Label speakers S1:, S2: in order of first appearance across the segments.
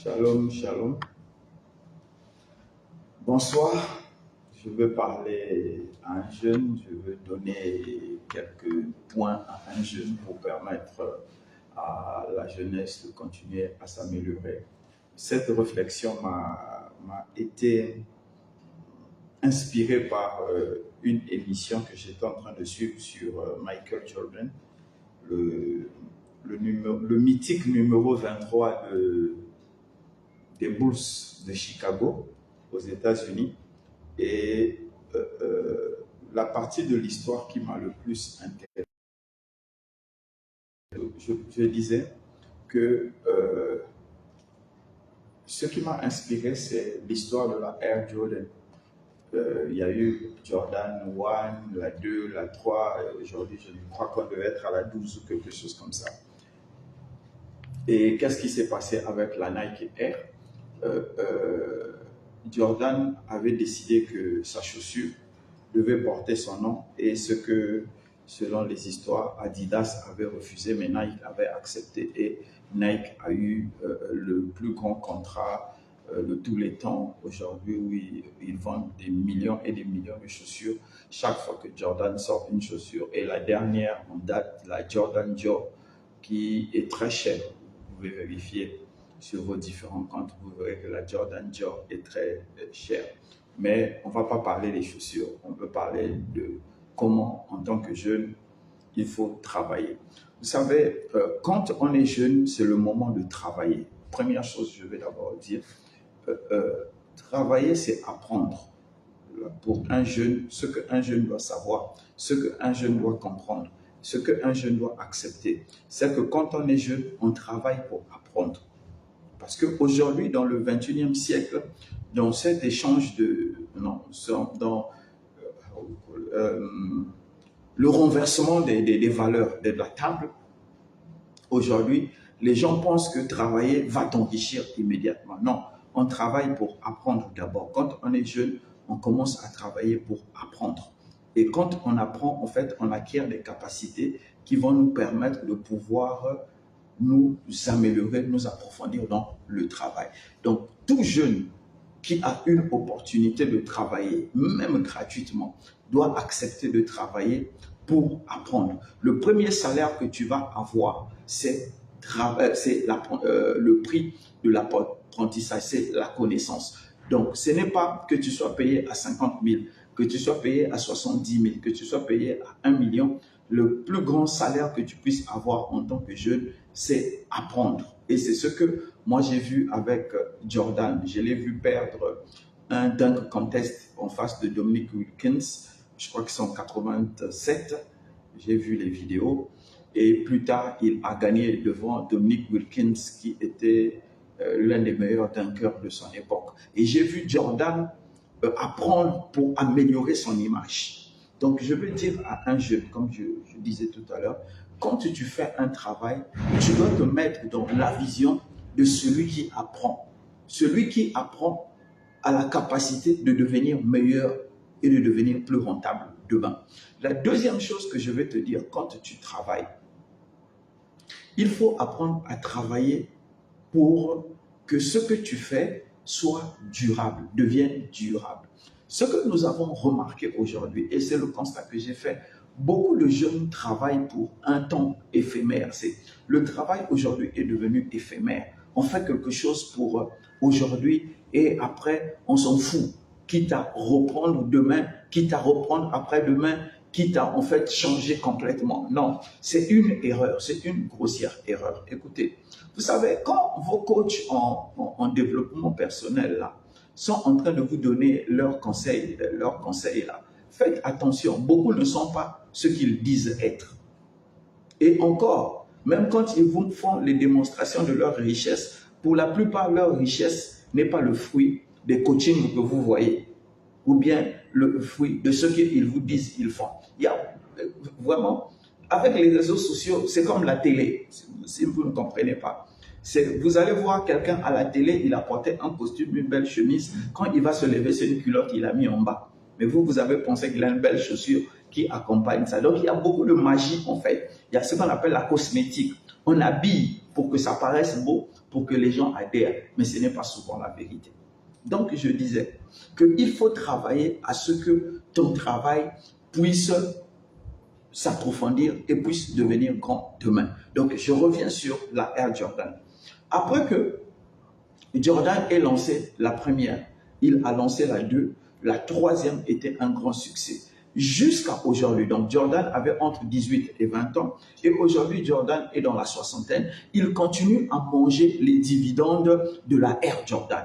S1: Shalom, shalom. Bonsoir. Je veux parler à un jeune, je veux donner quelques points à un jeune pour permettre à la jeunesse de continuer à s'améliorer. Cette réflexion m'a été inspirée par une émission que j'étais en train de suivre sur Michael Jordan, le mythique numéro 23 des Bulls de Chicago aux États-Unis. Et la partie de l'histoire qui m'a le plus intéressé, je disais que ce qui m'a inspiré, c'est l'histoire de la Air Jordan. Il y a eu Jordan 1, la 2, la 3, aujourd'hui je crois qu'on devait être à la 12 ou quelque chose comme ça. Et qu'est-ce qui s'est passé avec la Nike Air? Jordan avait décidé que sa chaussure devait porter son nom et ce que, selon les histoires, Adidas avait refusé, mais Nike avait accepté et Nike a eu le plus grand contrat de tous les temps aujourd'hui où ils vendent des millions et des millions de chaussures chaque fois que Jordan sort une chaussure. Et la dernière en date, la Jordan Joe, qui est très chère, vous pouvez vérifier sur vos différents comptes, vous verrez que la Jordan Joe est très chère. Mais on ne va pas parler des chaussures, on peut parler de comment, en tant que jeune, il faut travailler. Vous savez, quand on est jeune, c'est le moment de travailler. Première chose, je vais d'abord dire, travailler, c'est apprendre. Pour un jeune, ce qu'un jeune doit savoir, ce qu'un jeune doit comprendre, ce qu'un jeune doit accepter, c'est que quand on est jeune, on travaille pour apprendre. Parce qu'aujourd'hui, dans le 21e siècle, dans cet échange dans le renversement des valeurs de la table, aujourd'hui, les gens pensent que travailler va t'enrichir immédiatement. Non, on travaille pour apprendre d'abord. Quand on est jeune, on commence à travailler pour apprendre. Et quand on apprend, en fait, on acquiert des capacités qui vont nous permettre de pouvoir nous améliorer, nous approfondir dans le travail. Donc, tout jeune qui a une opportunité de travailler, même gratuitement, doit accepter de travailler pour apprendre. Le premier salaire que tu vas avoir, c'est le prix de l'apprentissage, c'est la connaissance. Donc, ce n'est pas que tu sois payé à 50 000, que tu sois payé à 70 000, que tu sois payé à 1 million. Le plus grand salaire que tu puisses avoir en tant que jeune, c'est apprendre. Et c'est ce que moi j'ai vu avec Jordan. Je l'ai vu perdre un dunk contest en face de Dominique Wilkins. Je crois que c'est en 87. J'ai vu les vidéos. Et plus tard, il a gagné devant Dominique Wilkins, qui était l'un des meilleurs dunkers de son époque. Et j'ai vu Jordan apprendre pour améliorer son image. Donc, je veux dire à un jeune, comme je disais tout à l'heure, quand tu fais un travail, tu dois te mettre dans la vision de celui qui apprend. Celui qui apprend a la capacité de devenir meilleur et de devenir plus rentable demain. La deuxième chose que je vais te dire, quand tu travailles, il faut apprendre à travailler pour que ce que tu fais soit durable, devienne durable. Ce que nous avons remarqué aujourd'hui, et c'est le constat que j'ai fait, beaucoup de jeunes travaillent pour un temps éphémère. Le travail aujourd'hui est devenu éphémère. On fait quelque chose pour aujourd'hui et après, on s'en fout. Quitte à reprendre demain, quitte à reprendre après-demain, quitte à en fait changer complètement. Non, c'est une erreur, c'est une grossière erreur. Écoutez, vous savez, quand vos coachs en développement personnel là, sont en train de vous donner leurs conseils là, faites attention, beaucoup ne sont pas ce qu'ils disent être. Et encore, même quand ils vous font les démonstrations de leur richesse, pour la plupart, leur richesse n'est pas le fruit des coachings que vous voyez, ou bien le fruit de ce qu'ils vous disent qu'ils font. Il y a vraiment, avec les réseaux sociaux, c'est comme la télé, si vous ne comprenez pas. Vous allez voir quelqu'un à la télé, il a porté un costume, une belle chemise. Quand il va se lever, c'est une culotte qu'il a mis en bas. Mais vous avez pensé qu'il a une belle chaussure qui accompagne ça. Donc, il y a beaucoup de magie en fait. Il y a ce qu'on appelle la cosmétique. On habille pour que ça paraisse beau, pour que les gens adhèrent, mais ce n'est pas souvent la vérité. Donc, je disais qu'il faut travailler à ce que ton travail puisse s'approfondir et puisse devenir grand demain. Donc, je reviens sur la Air Jordan. Après que Jordan ait lancé la première, il a lancé la 2, la 3e était un grand succès. Jusqu'à aujourd'hui, donc Jordan avait entre 18 et 20 ans, et aujourd'hui Jordan est dans la soixantaine, il continue à manger les dividendes de la Air Jordan.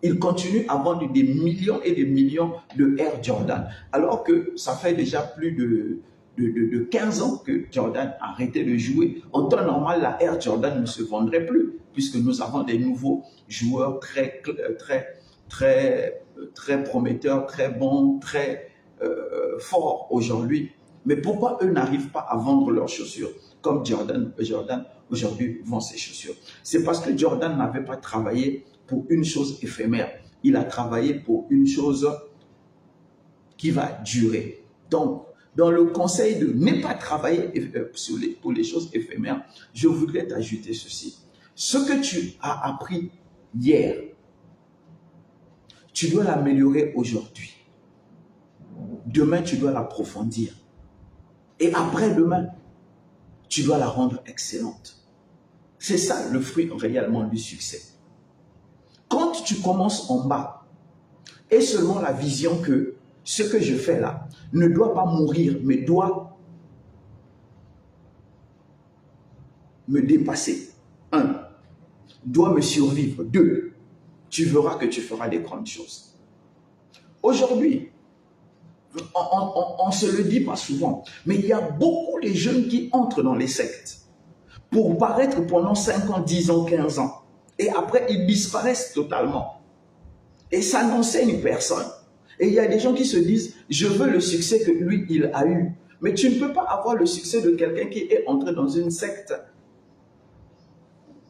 S1: Il continue à vendre des millions et des millions de Air Jordan, alors que ça fait déjà plus de 15 ans que Jordan a arrêté de jouer. En temps normal, la Air Jordan ne se vendrait plus, puisque nous avons des nouveaux joueurs très prometteurs, très bons, très forts aujourd'hui. Mais pourquoi eux n'arrivent pas à vendre leurs chaussures comme Jordan aujourd'hui vend ses chaussures? C'est parce que Jordan n'avait pas travaillé pour une chose éphémère. Il a travaillé pour une chose qui va durer. Donc, dans le conseil de ne pas travailler pour les choses éphémères, je voudrais t'ajouter ceci. Ce que tu as appris hier, tu dois l'améliorer aujourd'hui. Demain, tu dois l'approfondir. Et après-demain, tu dois la rendre excellente. C'est ça le fruit réellement du succès. Quand tu commences en bas, et seulement la vision que ce que je fais là ne doit pas mourir, mais doit me dépasser. 1, doit me survivre. 2, tu verras que tu feras des grandes choses. Aujourd'hui, on ne se le dit pas souvent, mais il y a beaucoup de jeunes qui entrent dans les sectes pour paraître pendant 5 ans, 10 ans, 15 ans. Et après, ils disparaissent totalement. Et ça n'enseigne personne. Et il y a des gens qui se disent, je veux le succès que lui, il a eu. Mais tu ne peux pas avoir le succès de quelqu'un qui est entré dans une secte.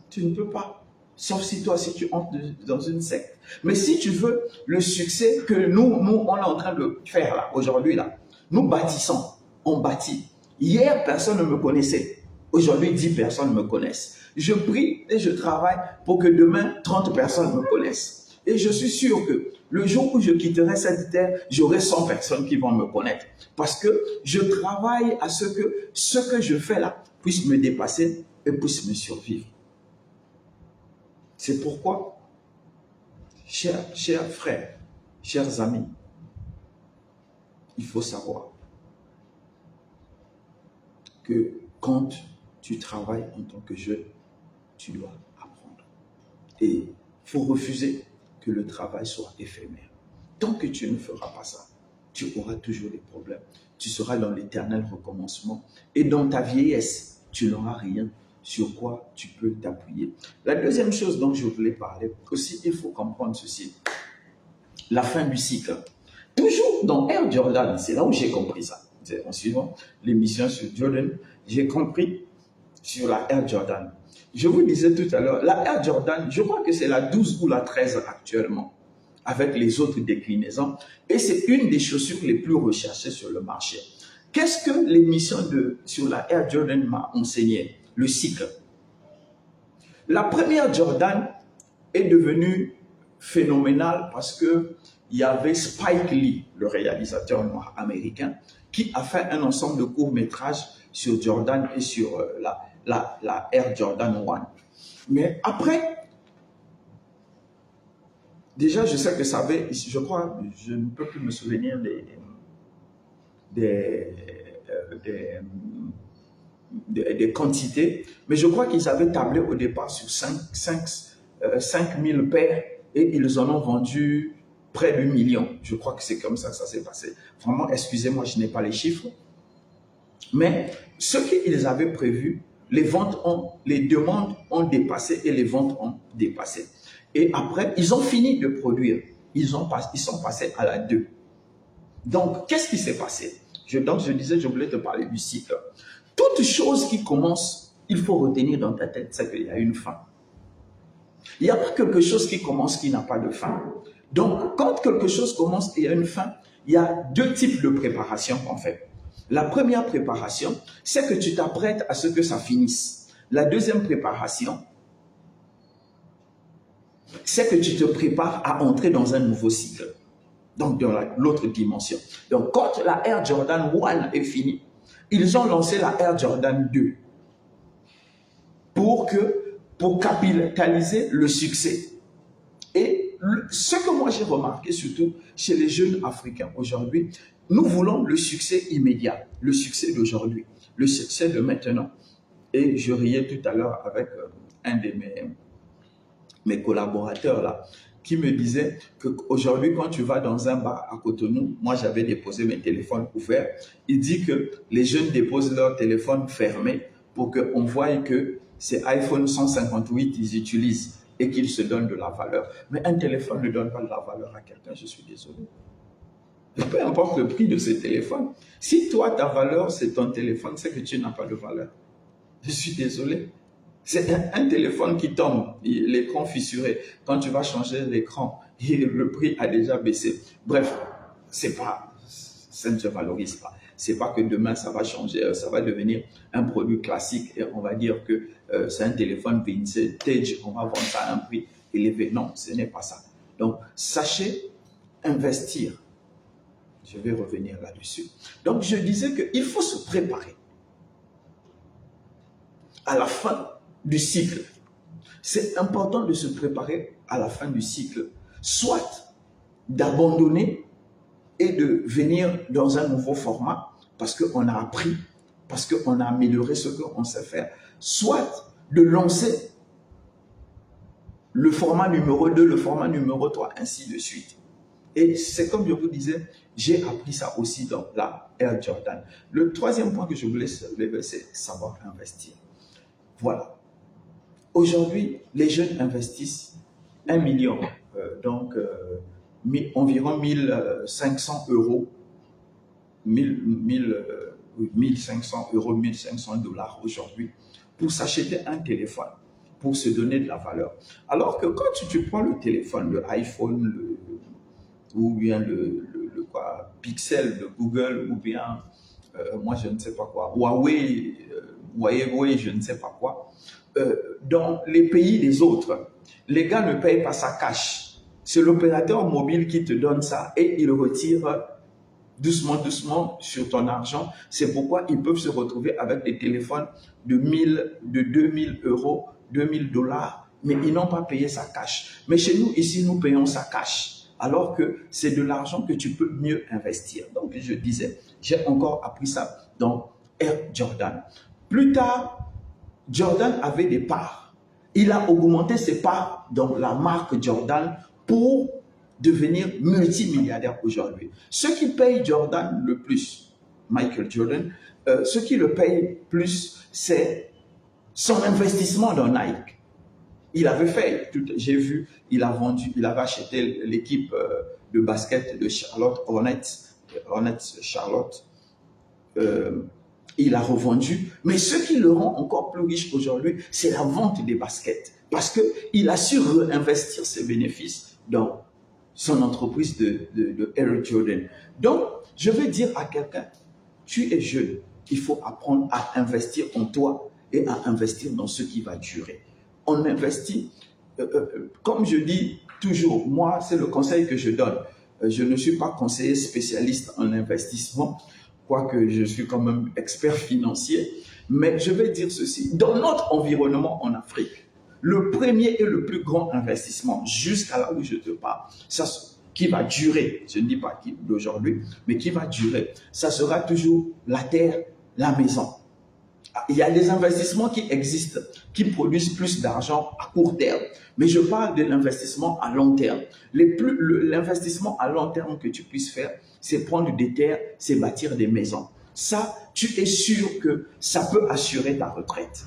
S1: Tu ne peux pas. Sauf si toi, si tu entres dans une secte. Mais si tu veux le succès que nous on est en train de faire là, aujourd'hui là, nous bâtissons, on bâtit. Hier, personne ne me connaissait. Aujourd'hui, 10 personnes me connaissent. Je prie et je travaille pour que demain, 30 personnes me connaissent. Et je suis sûr que le jour où je quitterai cette terre, j'aurai 100 personnes qui vont me connaître. Parce que je travaille à ce que je fais là puisse me dépasser et puisse me survivre. C'est pourquoi, chers frères, chers amis, il faut savoir que quand tu travailles en tant que jeune, tu dois apprendre. Et il faut refuser que le travail soit éphémère. Tant que tu ne feras pas ça, tu auras toujours des problèmes. Tu seras dans l'éternel recommencement. Et dans ta vieillesse, tu n'auras rien sur quoi tu peux t'appuyer. La deuxième chose dont je voulais parler, aussi, il faut comprendre ceci. La fin du cycle. Toujours dans Air Jordan, c'est là où j'ai compris ça. En suivant l'émission sur Jordan, j'ai compris sur la Air Jordan. Je vous disais tout à l'heure, la Air Jordan, je crois que c'est la 12 ou la 13 actuellement, avec les autres déclinaisons. Et c'est une des chaussures les plus recherchées sur le marché. Qu'est-ce que l'émission sur la Air Jordan m'a enseigné? Le cycle. La première Jordan est devenue phénoménale parce que il y avait Spike Lee, le réalisateur noir américain, qui a fait un ensemble de courts-métrages sur Jordan et sur la Air Jordan 1. Mais après, déjà, je sais que ça avait, je crois, je ne peux plus me souvenir des quantités, mais je crois qu'ils avaient tablé au départ sur 5000 paires et ils en ont vendu près de 1 million. Je crois que c'est comme ça que ça s'est passé. Vraiment, excusez-moi, je n'ai pas les chiffres. Mais ce qu'ils avaient prévu, les demandes ont dépassé et les ventes ont dépassé. Et après, ils ont fini de produire. Ils sont passés à la 2. Donc, qu'est-ce qui s'est passé? Donc, je disais, je voulais te parler du cycle. Toute chose qui commence, il faut retenir dans ta tête, c'est qu'il y a une fin. Il n'y a pas quelque chose qui commence qui n'a pas de fin. Donc, quand quelque chose commence et il y a une fin, il y a 2 types de préparation qu'on fait. La première préparation, c'est que tu t'apprêtes à ce que ça finisse. La deuxième préparation, c'est que tu te prépares à entrer dans un nouveau cycle. Donc, dans l'autre dimension. Donc, quand la Air Jordan 1 est finie, ils ont lancé la Air Jordan 2 pour capitaliser le succès. Et ce que moi j'ai remarqué, surtout chez les jeunes Africains aujourd'hui, nous voulons le succès immédiat, le succès d'aujourd'hui, le succès de maintenant. Et je riais tout à l'heure avec un de mes collaborateurs là, qui me disait qu'aujourd'hui, quand tu vas dans un bar à Cotonou, moi j'avais déposé mes téléphones ouverts, il dit que les jeunes déposent leurs téléphones fermés pour qu'on voie que c'est iPhone 158 ils utilisent et qu'ils se donnent de la valeur. Mais un téléphone ne donne pas de la valeur à quelqu'un, je suis désolé. Peu importe le prix de ce téléphone, si toi ta valeur c'est ton téléphone, c'est que tu n'as pas de valeur. Je suis désolé. C'est un téléphone qui tombe, l'écran fissuré. Quand tu vas changer l'écran, le prix a déjà baissé. Bref, ça ne se valorise pas. C'est pas que demain ça va changer, ça va devenir un produit classique et on va dire que c'est un téléphone vintage, on va vendre ça à un prix élevé. Non, ce n'est pas ça. Donc, sachez investir. Je vais revenir là-dessus. Donc, je disais qu'il faut se préparer à la fin du cycle. C'est important de se préparer à la fin du cycle, soit d'abandonner et de venir dans un nouveau format parce qu'on a appris, parce qu'on a amélioré ce qu'on sait faire, soit de lancer le format numéro 2, le format numéro 3, ainsi de suite. Et c'est comme je vous disais, j'ai appris ça aussi dans la Air Jordan. Le troisième point que je voulais soulever, c'est savoir investir. Voilà. Aujourd'hui, les jeunes investissent 1 million, environ 1500 euros, 1500 euros, 1500 dollars aujourd'hui pour s'acheter un téléphone, pour se donner de la valeur. Alors que quand tu prends le téléphone, le iPhone, ou bien le Pixel de Google, ou bien, moi je ne sais pas quoi, Huawei, je ne sais pas quoi, dans les pays des autres, les gars ne payent pas ça cash. C'est l'opérateur mobile qui te donne ça et il retire doucement, doucement sur ton argent. C'est pourquoi ils peuvent se retrouver avec des téléphones de 1000, de 2000 euros, 2000 dollars, mais ils n'ont pas payé ça cash. Mais chez nous, ici, nous payons ça cash, alors que c'est de l'argent que tu peux mieux investir. Donc, je disais, j'ai encore appris ça dans Air Jordan. Plus tard, Jordan avait des parts. Il a augmenté ses parts dans la marque Jordan pour devenir multimilliardaire aujourd'hui. Ce qui paye Jordan le plus, Michael Jordan, ce qui le paye plus, c'est son investissement dans Nike. Il avait fait, j'ai vu, il avait acheté l'équipe de basket de Charlotte Hornets Charlotte. Il a revendu, mais ce qui le rend encore plus riche aujourd'hui, c'est la vente des baskets. Parce qu'il a su réinvestir ses bénéfices dans son entreprise de Air Jordan. Donc, je veux dire à quelqu'un, tu es jeune, il faut apprendre à investir en toi et à investir dans ce qui va durer. On investit, comme je dis toujours, moi, c'est le conseil que je donne. Je ne suis pas conseiller spécialiste en investissement, quoique je suis quand même expert financier, mais je vais dire ceci. Dans notre environnement en Afrique, le premier et le plus grand investissement, jusqu'à là où je te parle, ça, qui va durer, je ne dis pas d'aujourd'hui, mais qui va durer, ça sera toujours la terre, la maison. Il y a des investissements qui existent, qui produisent plus d'argent à court terme, mais je parle de l'investissement à long terme. L'investissement à long terme que tu puisses faire, c'est prendre des terres, c'est bâtir des maisons. Ça, tu es sûr que ça peut assurer ta retraite.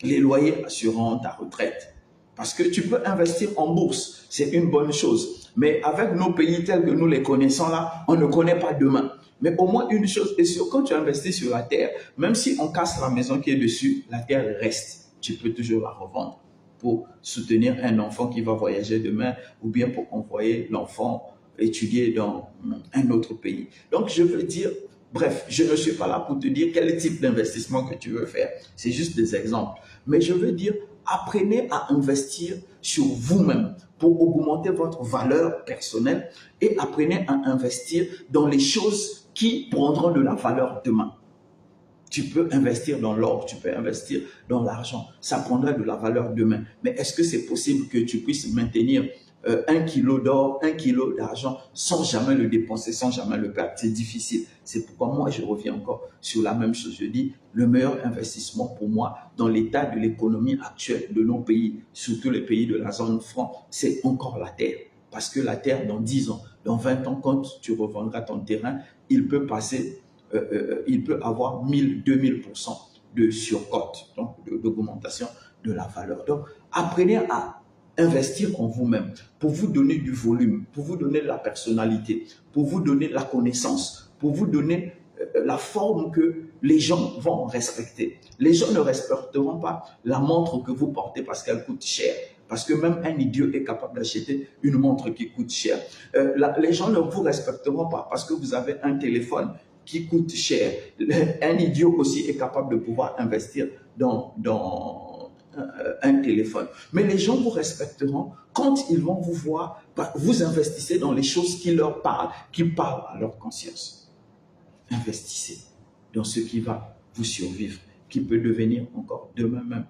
S1: Les loyers assurant ta retraite. Parce que tu peux investir en bourse, c'est une bonne chose. Mais avec nos pays tels que nous les connaissons là, on ne connaît pas demain. Mais au moins une chose est sûre, quand tu investis sur la terre, même si on casse la maison qui est dessus, la terre reste. Tu peux toujours la revendre pour soutenir un enfant qui va voyager demain ou bien pour envoyer l'enfant étudier dans un autre pays. Donc, je veux dire, bref, je ne suis pas là pour te dire quel type d'investissement que tu veux faire. C'est juste des exemples. Mais je veux dire, apprenez à investir sur vous-même pour augmenter votre valeur personnelle et apprenez à investir dans les choses qui prendront de la valeur demain. Tu peux investir dans l'or, tu peux investir dans l'argent. Ça prendra de la valeur demain. Mais est-ce que c'est possible que tu puisses maintenir 1 kilo d'or, 1 kilo d'argent sans jamais le dépenser, sans jamais le perdre? C'est difficile. C'est pourquoi moi, je reviens encore sur la même chose. Je dis, le meilleur investissement pour moi dans l'état de l'économie actuelle de nos pays, surtout les pays de la zone franc, c'est encore la terre. Parce que la terre, dans 10 ans, dans 20 ans, quand tu revendras ton terrain, il peut passer... il peut avoir 1000, 2000% de surcote, donc d'augmentation de la valeur. Donc, apprenez à investir en vous-même pour vous donner du volume, pour vous donner de la personnalité, pour vous donner de la connaissance, pour vous donner la forme que les gens vont respecter. Les gens ne respecteront pas la montre que vous portez parce qu'elle coûte cher. Parce que même un idiot est capable d'acheter une montre qui coûte cher. Les gens ne vous respecteront pas parce que vous avez un téléphone qui coûte cher. Un idiot aussi est capable de pouvoir investir dans un téléphone. Mais les gens vous respecteront quand ils vont vous voir, vous investissez dans les choses qui leur parlent, qui parlent à leur conscience. Investissez dans ce qui va vous survivre, qui peut devenir encore demain même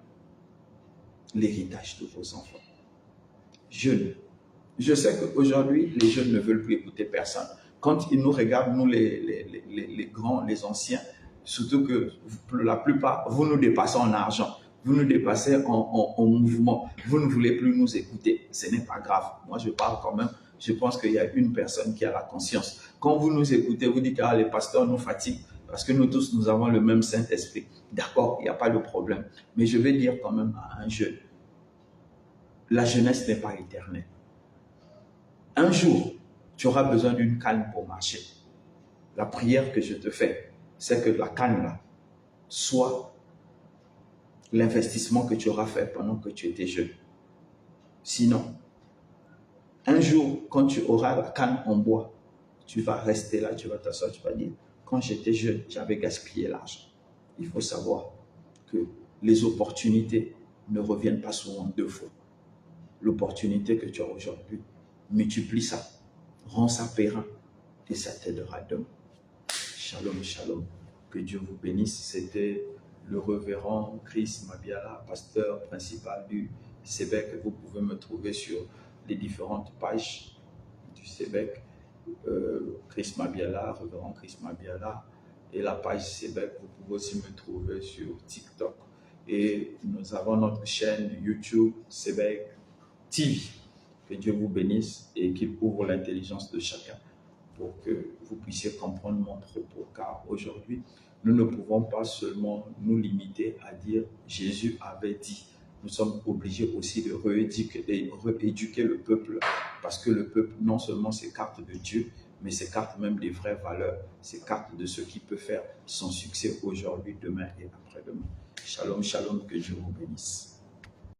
S1: l'héritage de vos enfants. Jeunes, je sais qu'aujourd'hui, les jeunes ne veulent plus écouter personne. Quand ils nous regardent, nous les grands, les anciens, surtout que la plupart, vous nous dépassez en argent, vous nous dépassez en mouvement, vous ne voulez plus nous écouter. Ce n'est pas grave. Moi, je parle quand même. Je pense qu'il y a une personne qui a la conscience. Quand vous nous écoutez, vous dites que les pasteurs nous fatiguent parce que nous tous, nous avons le même Saint-Esprit. D'accord, il n'y a pas de problème. Mais je vais dire quand même à un jeune, la jeunesse n'est pas éternelle. Un jour, tu auras besoin d'une canne pour marcher. La prière que je te fais, c'est que la canne là soit l'investissement que tu auras fait pendant que tu étais jeune. Sinon, un jour, quand tu auras la canne en bois, tu vas rester là, tu vas t'asseoir, tu vas dire, quand j'étais jeune, j'avais gaspillé l'argent. Il faut savoir que les opportunités ne reviennent pas souvent deux fois. L'opportunité que tu as aujourd'hui, multiplie ça, rends ça périn et ça t'aidera demain. Shalom, shalom. Que Dieu vous bénisse. C'était le révérend Chris Mabiala, pasteur principal du CEBEC. Vous pouvez me trouver sur les différentes pages du CEBEC. Chris Mabiala, révérend Chris Mabiala. Et la page CEBEC, vous pouvez aussi me trouver sur TikTok. Et nous avons notre chaîne YouTube CEBEC TV. Que Dieu vous bénisse et qu'il ouvre l'intelligence de chacun pour que vous puissiez comprendre mon propos. Car aujourd'hui, nous ne pouvons pas seulement nous limiter à dire Jésus avait dit. Nous sommes obligés aussi de rééduquer le peuple parce que le peuple non seulement s'écarte de Dieu, mais s'écarte même des vraies valeurs, s'écarte de ce qui peut faire son succès aujourd'hui, demain et après-demain. Shalom, shalom, que Dieu vous bénisse.